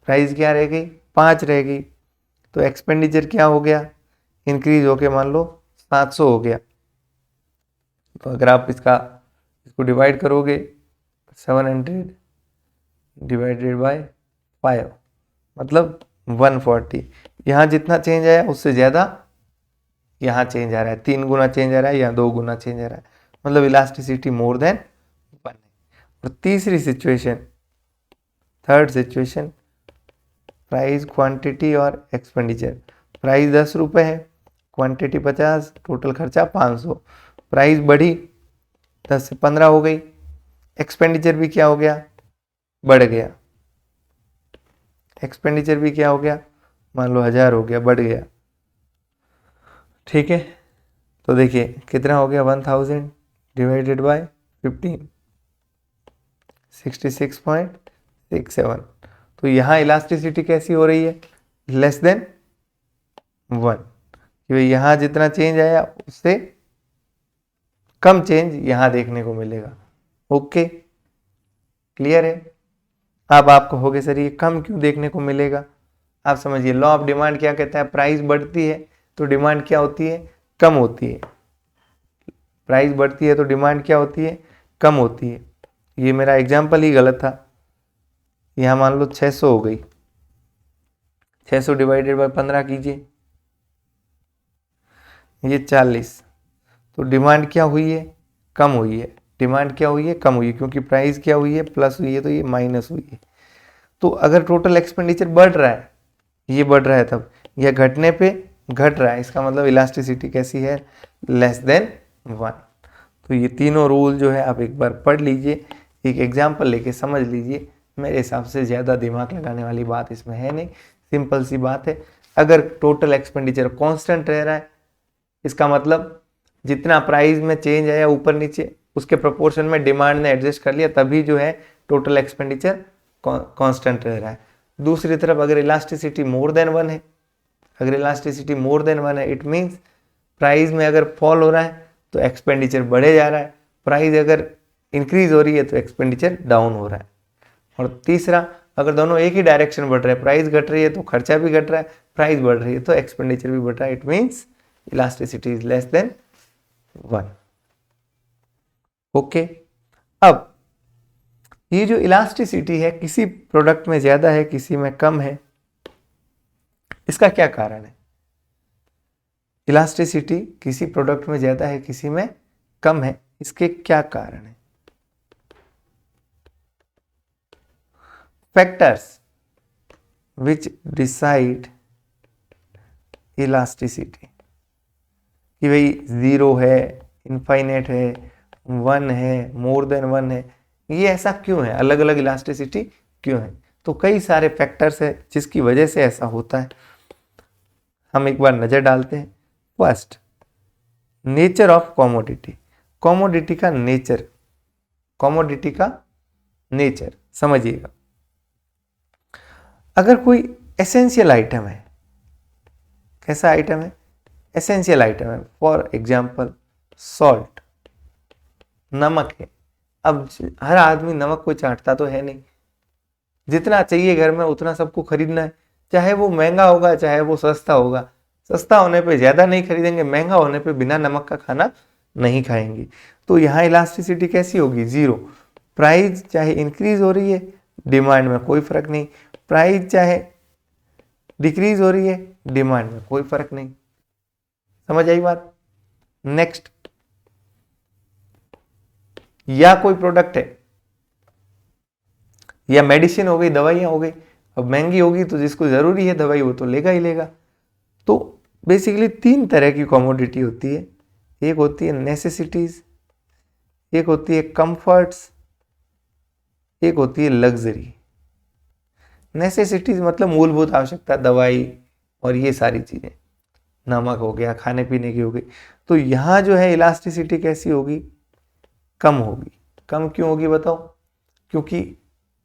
प्राइस क्या रह गई, 5 रह गई, तो एक्सपेंडिचर क्या हो गया, इंक्रीज होके मान लो 700 हो गया। तो अगर आप इसको डिवाइड करोगे 700 डिवाइडेड बाय 5 मतलब 140। यहाँ जितना चेंज आया उससे ज़्यादा यहाँ चेंज आ रहा है, 3 गुना चेंज आ रहा है या 2 गुना चेंज आ रहा है, मतलब इलास्टिसिटी मोर देन 1 है। और तीसरी situation, third situation, price quantity और एक्सपेंडिचर। प्राइस 10 रुपये है, क्वांटिटी 50, टोटल खर्चा 500। प्राइस बढ़ी 10 से 15 हो गई, एक्सपेंडिचर भी क्या हो गया, बढ़ गया। एक्सपेंडिचर भी क्या हो गया, मान लो 1000 हो गया, बढ़ गया। ठीक है, तो देखिए कितना हो गया, 1000 डिवाइडेड बाय 15, 66.67। तो यहाँ इलास्टिसिटी कैसी हो रही है, लेस देन 1, कि यहाँ जितना चेंज आया उससे कम चेंज यहाँ देखने को मिलेगा। ओके, क्लियर है। अब आप कहोगे सर ये कम क्यों देखने को मिलेगा, आप समझिए लॉ ऑफ डिमांड क्या कहता है, प्राइस बढ़ती है तो डिमांड क्या होती है, कम होती है। प्राइस बढ़ती है तो डिमांड क्या होती है, कम होती है। ये मेरा एग्जाम्पल ही गलत था, यहाँ मान लो 600 हो गई, 600 डिवाइडेड बाय 15 कीजिए, ये 40। तो डिमांड क्या हुई है, कम हुई है। डिमांड क्या हुई है, कम हुई है, क्योंकि प्राइस क्या हुई है, प्लस हुई है, तो ये माइनस हुई है। तो अगर टोटल एक्सपेंडिचर बढ़ रहा है, ये बढ़ रहा है तब, यह घटने पे घट रहा है, इसका मतलब इलास्टिसिटी कैसी है, लेस देन 1। तो ये तीनों रूल जो है आप एक बार पढ़ लीजिए, एक एग्जाम्पल लेके समझ लीजिए। मेरे हिसाब से ज़्यादा दिमाग लगाने वाली बात इसमें है नहीं, सिंपल सी बात है। अगर टोटल एक्सपेंडिचर कांस्टेंट रह रहा है, इसका मतलब जितना प्राइस में चेंज आया ऊपर नीचे उसके प्रोपोर्शन में डिमांड ने एडजस्ट कर लिया, तभी जो है टोटल एक्सपेंडिचर कांस्टेंट रह रहा है। दूसरी तरफ अगर इलास्टिसिटी मोर देन 1 है, अगर इलास्टिसिटी मोर देन 1 है, इट मीन्स प्राइस में अगर फॉल हो रहा है तो एक्सपेंडिचर बढ़े जा रहा है, प्राइस अगर इंक्रीज हो रही है तो एक्सपेंडिचर डाउन हो रहा है। और तीसरा, अगर दोनों एक ही डायरेक्शन बढ़ रहे हैं, प्राइस घट रही है तो खर्चा भी घट रहा है, प्राइस बढ़ रही है तो एक्सपेंडिचर भी बढ़ रहा है, it means elasticity is less than 1। Okay, अब ये जो इलास्टिसिटी है किसी प्रोडक्ट में ज्यादा है किसी में कम है, इसका क्या कारण है। इलास्टिसिटी किसी प्रोडक्ट में ज्यादा है किसी में कम है, इसके क्या कारण है। फैक्टर्स विच डिसाइड इलास्टिसिटी, कि भाई 0 है, इनफाइनाइट है, 1 है, मोर देन 1 है, ये ऐसा क्यों है, अलग अलग इलास्टिसिटी क्यों है। तो कई सारे फैक्टर्स है जिसकी वजह से ऐसा होता है, हम एक बार नजर डालते हैं। First, nature of commodity. Commodity का नेचर, कॉमोडिटी का नेचर समझिएगा। अगर कोई एसेंशियल आइटम है, कैसा आइटम है, एसेंशियल आइटम है, फॉर एग्जाम्पल सॉल्ट, नमक है। अब हर आदमी नमक को चाटता तो है नहीं, जितना चाहिए घर में उतना सबको खरीदना है, चाहे वो महंगा होगा चाहे वो सस्ता होगा। सस्ता होने पे ज्यादा नहीं खरीदेंगे, महंगा होने पे बिना नमक का खाना नहीं खाएंगे। तो यहाँ इलास्टिसिटी कैसी होगी, 0। प्राइस चाहे इंक्रीज हो रही है, डिमांड में कोई फर्क नहीं, प्राइस चाहे डिक्रीज हो रही है, डिमांड में कोई फर्क नहीं। समझ आई बात। नेक्स्ट, या कोई प्रोडक्ट है, या मेडिसिन हो गई, दवाइयाँ हो गई। अब महंगी होगी तो जिसको ज़रूरी है दवाई वो तो लेगा ही लेगा। तो बेसिकली 3 तरह की कमोडिटी होती है। एक होती है नेसेसिटीज़, एक होती है कंफर्ट्स, एक होती है लग्जरी। नेसेसिटीज मतलब मूलभूत आवश्यकता, दवाई और ये सारी चीज़ें, नमक हो गया, खाने पीने की हो गई। तो यहाँ जो है इलास्टिसिटी कैसी होगी, कम होगी। कम क्यों होगी बताओ? क्योंकि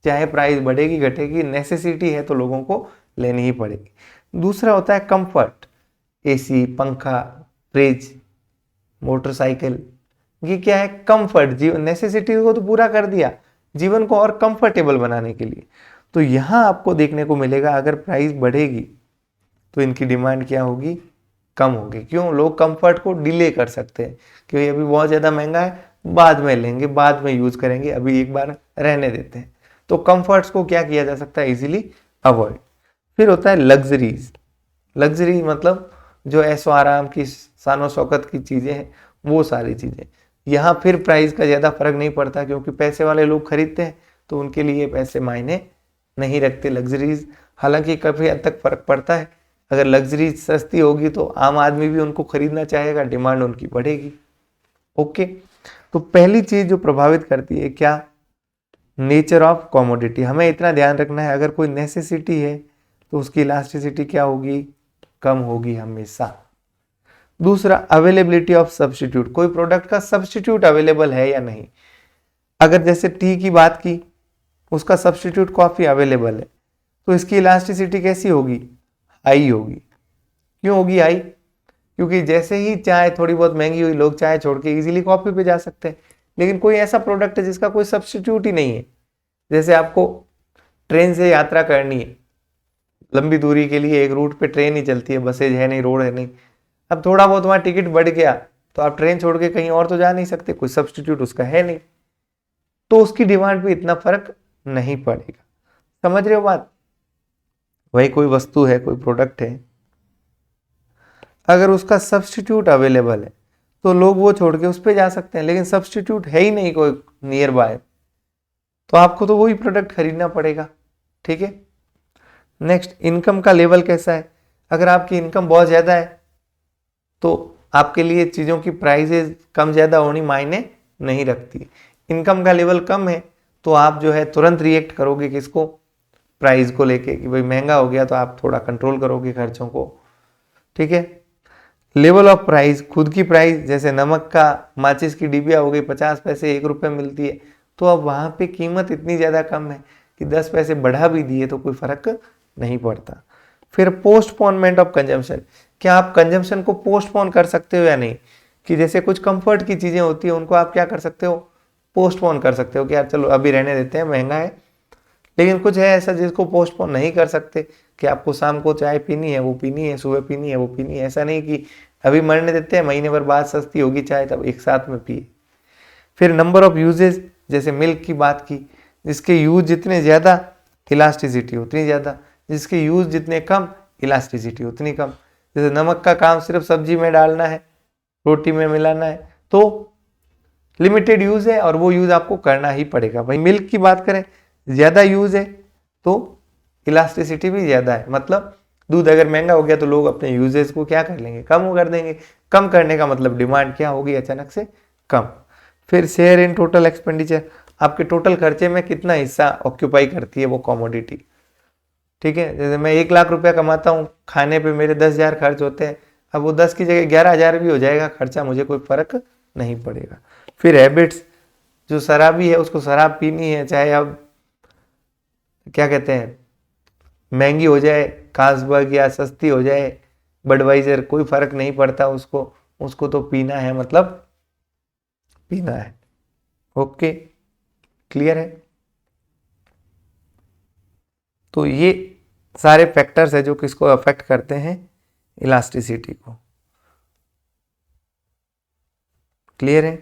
चाहे प्राइस बढ़ेगी घटेगी, नेसेसिटी है तो लोगों को लेनी ही पड़ेगी। दूसरा होता है कंफर्ट, एसी, पंखा, फ्रिज, मोटरसाइकिल, ये क्या है? कंफर्ट, जीवन नेसेसिटी को तो पूरा कर दिया, जीवन को और कंफर्टेबल बनाने के लिए। तो यहाँ आपको देखने को मिलेगा अगर प्राइस बढ़ेगी तो इनकी डिमांड क्या होगी? कम होगी। क्यों? लोग कंफर्ट को डिले कर सकते हैं, क्योंकि अभी बहुत ज़्यादा महंगा है, बाद में लेंगे, बाद में यूज करेंगे, अभी एक बार रहने देते हैं। तो कंफर्ट्स को क्या किया जा सकता है? Easily avoid. फिर होता है लग्जरीज। लग्जरी मतलब जो ऐशो आराम की, शानो शौकत की चीज़ें हैं, वो सारी चीज़ें। यहाँ फिर प्राइस का ज़्यादा फर्क नहीं पड़ता, क्योंकि पैसे वाले लोग खरीदते हैं तो उनके लिए पैसे मायने नहीं रखते लग्जरीज। हालांकि काफ़ी हद तक फर्क पड़ता है, अगर लग्जरी सस्ती होगी तो आम आदमी भी उनको खरीदना चाहेगा, डिमांड उनकी बढ़ेगी। ओके, तो पहली चीज जो प्रभावित करती है क्या? Nature of commodity. हमें इतना ध्यान रखना है, अगर कोई नेसेसिटी है तो उसकी इलास्टिसिटी क्या होगी? कम होगी हमेशा। दूसरा, अवेलेबिलिटी ऑफ सब्स्टिट्यूट, कोई प्रोडक्ट का सब्स्टिट्यूट अवेलेबल है या नहीं। अगर जैसे टी की बात की, उसका सब्स्टिट्यूट कॉफी अवेलेबल है, तो इसकी इलास्टिसिटी कैसी होगी? हाई होगी। क्यों होगी हाई? क्योंकि जैसे ही चाय थोड़ी बहुत महंगी हुई, लोग चाय छोड़ के इजीली कॉफी पे जा सकते हैं। लेकिन कोई ऐसा प्रोडक्ट है जिसका कोई सब्स्टिट्यूट ही नहीं है, जैसे आपको ट्रेन से यात्रा करनी है, लंबी दूरी के लिए एक रूट पे ट्रेन ही चलती है, बसेज है नहीं, रोड है नहीं। अब थोड़ा बहुत वहां टिकट बढ़ गया तो आप ट्रेन छोड़ के कहीं और तो जा नहीं सकते, कोई सब्स्टिट्यूट उसका है नहीं, तो उसकी डिमांड पे इतना फर्क नहीं पड़ेगा। समझ रहे हो बात? वही कोई वस्तु है, कोई प्रोडक्ट है, अगर उसका सब्स्टिट्यूट अवेलेबल है तो लोग वो छोड़ के उस पर जा सकते हैं, लेकिन सब्स्टिट्यूट है ही नहीं कोई नियर बाय, तो आपको तो वही प्रोडक्ट खरीदना पड़ेगा। ठीक है। नेक्स्ट, इनकम का लेवल कैसा है? अगर आपकी इनकम बहुत ज़्यादा है तो आपके लिए चीज़ों की प्राइसेस कम ज़्यादा होनी मायने नहीं रखती। इनकम का लेवल कम है तो आप जो है तुरंत रिएक्ट करोगे किसको? प्राइस को लेके, कि भाई महंगा हो गया, तो आप थोड़ा कंट्रोल करोगे खर्चों को। ठीक है। लेवल ऑफ प्राइस, खुद की प्राइस, जैसे नमक का माचिस की डिबिया हो गई 50 पैसे 1 रुपये मिलती है, तो अब वहाँ पे कीमत इतनी ज़्यादा कम है कि 10 पैसे बढ़ा भी दिए तो कोई फर्क नहीं पड़ता। फिर पोस्टपोनमेंट ऑफ कंजम्पशन, क्या आप कंजम्पशन को पोस्टपोन कर सकते हो या नहीं? कि जैसे कुछ कंफर्ट की चीज़ें होती है उनको आप क्या कर सकते हो? पोस्टपोन कर सकते हो कि यार चलो अभी रहने देते हैं, महंगा है। लेकिन कुछ है ऐसा जिसको पोस्टपोन नहीं कर सकते, कि आपको शाम को चाय पीनी है वो पीनी है, सुबह पीनी है वो पीनी है। ऐसा नहीं कि अभी मरने देते हैं, महीने भर बाद सस्ती होगी चाय तब एक साथ में पिए। फिर नंबर ऑफ यूजेज, जैसे मिल्क की बात की, जिसके यूज जितने ज़्यादा इलास्टिसिटी उतनी ज़्यादा, जिसके यूज जितने कम इलास्टिसिटी उतनी कम। जैसे नमक का काम सिर्फ सब्जी में डालना है, रोटी में मिलाना है, तो लिमिटेड यूज है और वो यूज आपको करना ही पड़ेगा। भाई मिल्क की बात करें, ज़्यादा यूज है तो इलास्टिसिटी भी ज़्यादा है, मतलब दूध अगर महंगा हो गया तो लोग अपने यूजेस को क्या कर लेंगे? कम कर देंगे। कम करने का मतलब डिमांड क्या होगी? अचानक से कम। फिर शेयर इन टोटल एक्सपेंडिचर, आपके टोटल खर्चे में कितना हिस्सा ऑक्यूपाई करती है वो कमोडिटी। ठीक है। जैसे मैं 1 लाख रुपया कमाता हूँ, खाने पे मेरे 10,000 खर्च होते हैं, अब वो 10 की जगह 11,000 भी हो जाएगा खर्चा, मुझे कोई फर्क नहीं पड़ेगा। फिर हैबिट्स, जो शराबी है उसको शराब पीनी है, चाहे अब क्या कहते हैं महंगी हो जाए कार्लसबर्ग या सस्ती हो जाए बडवाइजर, कोई फर्क नहीं पड़ता उसको, उसको तो पीना है, मतलब पीना है। ओके, क्लियर है? तो ये सारे फैक्टर्स है जो किसको अफेक्ट करते हैं? इलास्टिसिटी को। क्लियर है?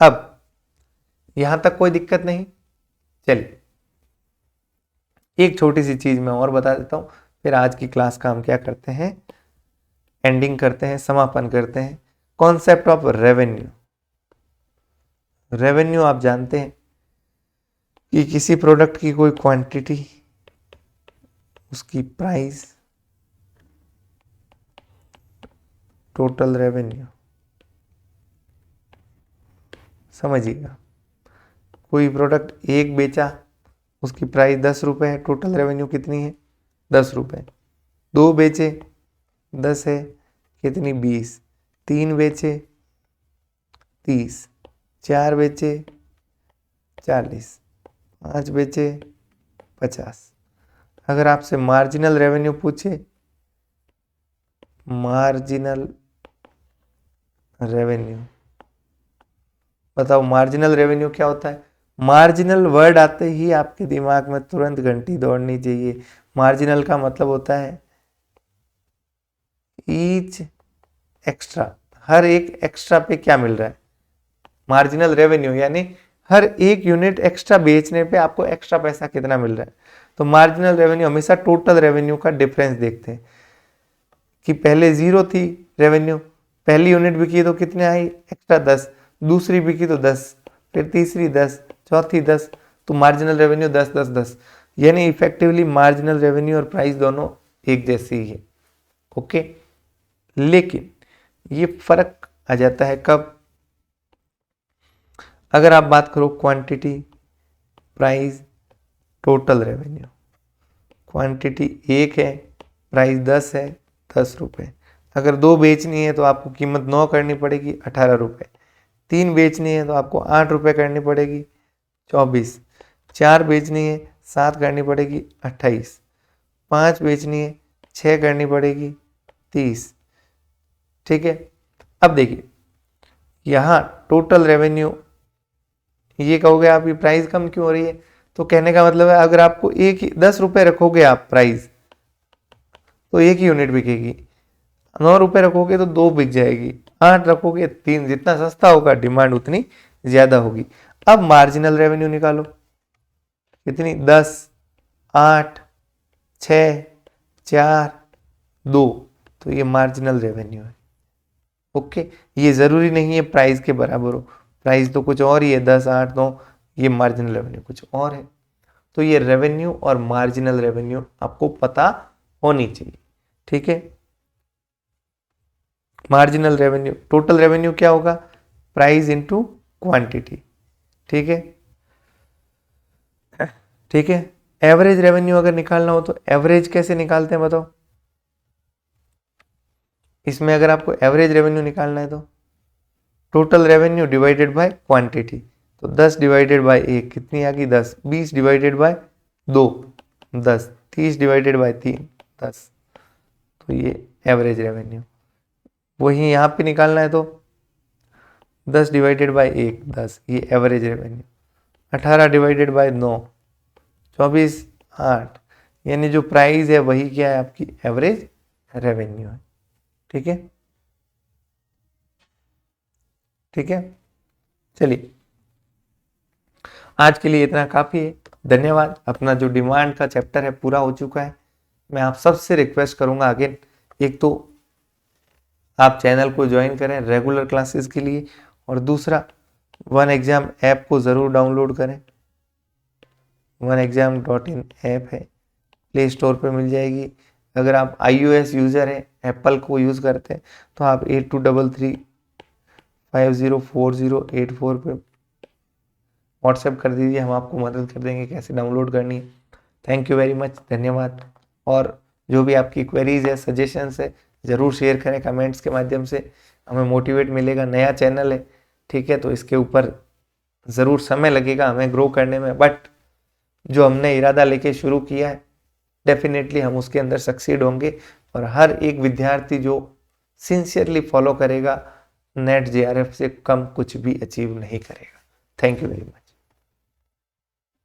अब यहां तक कोई दिक्कत नहीं? चलिए एक छोटी सी चीज मैं और बता देता हूं, फिर आज की क्लास का हम क्या करते हैं? एंडिंग करते हैं, समापन करते हैं। Concept of revenue. रेवेन्यू आप जानते हैं कि किसी प्रोडक्ट की कोई क्वांटिटी, उसकी प्राइस, टोटल रेवेन्यू। समझिएगा, कोई प्रोडक्ट एक बेचा, उसकी प्राइस 10 रुपये है, टोटल रेवेन्यू कितनी है 10 रुपये। 2 बेचे 10 है, कितनी 20। 3 बेचे 30, 4 बेचे 40, 5 बेचे 50। अगर आपसे मार्जिनल रेवेन्यू पूछे, मार्जिनल रेवेन्यू बताओ, मार्जिनल रेवेन्यू क्या होता है? मार्जिनल वर्ड आते ही आपके दिमाग में तुरंत घंटी दौड़नी चाहिए। मार्जिनल का मतलब होता है ईच एक्स्ट्रा, हर एक एक्स्ट्रा पे क्या मिल रहा है। मार्जिनल रेवेन्यू यानी हर एक यूनिट एक्स्ट्रा बेचने पे आपको एक्स्ट्रा पैसा कितना मिल रहा है। तो मार्जिनल रेवेन्यू हमेशा टोटल रेवेन्यू का डिफरेंस देखते हैं कि पहले 0 थी रेवेन्यू, पहली यूनिट बिकी तो कितने आई एक्स्ट्रा 10, दूसरी बिकी तो 10, फिर तीसरी 10, चौथी 10, तो मार्जिनल रेवेन्यू 10 10 10। यानी इफेक्टिवली मार्जिनल रेवेन्यू और प्राइस दोनों एक जैसी ही है। ओके, लेकिन ये फर्क आ जाता है कब? अगर आप बात करो quantity, price, total revenue. Quantity 1 है, प्राइस 10 है, 10 रुपये। अगर 2 बेचनी है तो आपको कीमत 9 करनी पड़ेगी, 18 रुपये। 3 बेचनी है तो आपको 8 रुपये करनी पड़ेगी, 24। 4 बेचनी है 7 करनी पड़ेगी, 28। 5 बेचनी है 6 करनी पड़ेगी, 30। ठीक है, अब देखिए यहाँ टोटल रेवेन्यू, ये कहोगे आपकी प्राइस कम क्यों हो रही है? तो कहने का मतलब है अगर आपको 10 रुपये रखोगे आप प्राइस, तो 1 ही यूनिट बिकेगी। 9 रुपये रखोगे तो 2 बिक जाएगी, 8 रखोगे 3। जितना सस्ता होगा डिमांड उतनी ज्यादा होगी। अब मार्जिनल रेवेन्यू निकालो, कितनी 10, 8, 6, 4, 2, तो ये मार्जिनल रेवेन्यू है। ओके, ये जरूरी नहीं है प्राइस के बराबर हो, प्राइस तो कुछ और ही है 10, 8, 9, ये मार्जिनल रेवेन्यू कुछ और है। तो ये रेवेन्यू और मार्जिनल रेवेन्यू आपको पता होनी चाहिए। ठीक है, मार्जिनल रेवेन्यू, टोटल रेवेन्यू क्या होगा? Price into quantity. ठीक है, ठीक है। एवरेज रेवेन्यू अगर निकालना हो तो एवरेज कैसे निकालते हैं बताओ? इसमें अगर आपको एवरेज रेवेन्यू निकालना है तो total revenue divided by quantity, तो 10 डिवाइडेड बाय 1 कितनी आ गई 10, 20 डिवाइडेड बाय 2 10, 30 डिवाइडेड बाय 3 10, तो ये एवरेज रेवेन्यू। वही यहाँ पे निकालना है तो 10 डिवाइडेड बाय 1 10, ये एवरेज रेवेन्यू। 18 डिवाइडेड बाय 9 24 8, यानी जो प्राइस है वही क्या है आपकी एवरेज रेवेन्यू है। ठीक है, ठीक है, चलिए आज के लिए इतना काफ़ी है। धन्यवाद। अपना जो डिमांड का चैप्टर है पूरा हो चुका है। मैं आप सबसे रिक्वेस्ट करूंगा अगेन, एक तो आप चैनल को ज्वाइन करें रेगुलर क्लासेस के लिए, और दूसरा वन एग्जाम ऐप को ज़रूर डाउनलोड करें। oneexam.in ऐप है, प्ले स्टोर पर मिल जाएगी। अगर आप iOS यूज़र हैं, एप्पल को यूज़ करते हैं, तो आप 8233504084 पे व्हाट्सएप कर दीजिए, हम आपको मदद कर देंगे कैसे डाउनलोड करनी है। थैंक यू वेरी मच, धन्यवाद। और जो भी आपकी क्वेरीज है, सजेशंस है, ज़रूर शेयर करें कमेंट्स के माध्यम से, हमें मोटिवेट मिलेगा। नया चैनल है, ठीक है, तो इसके ऊपर ज़रूर समय लगेगा हमें ग्रो करने में, बट जो हमने इरादा लेके शुरू किया है डेफिनेटली हम उसके अंदर सक्सीड होंगे। और हर एक विद्यार्थी जो सिंसियरली फॉलो करेगा, नेट JRF से कम कुछ भी अचीव नहीं करेगा। Thank you very much.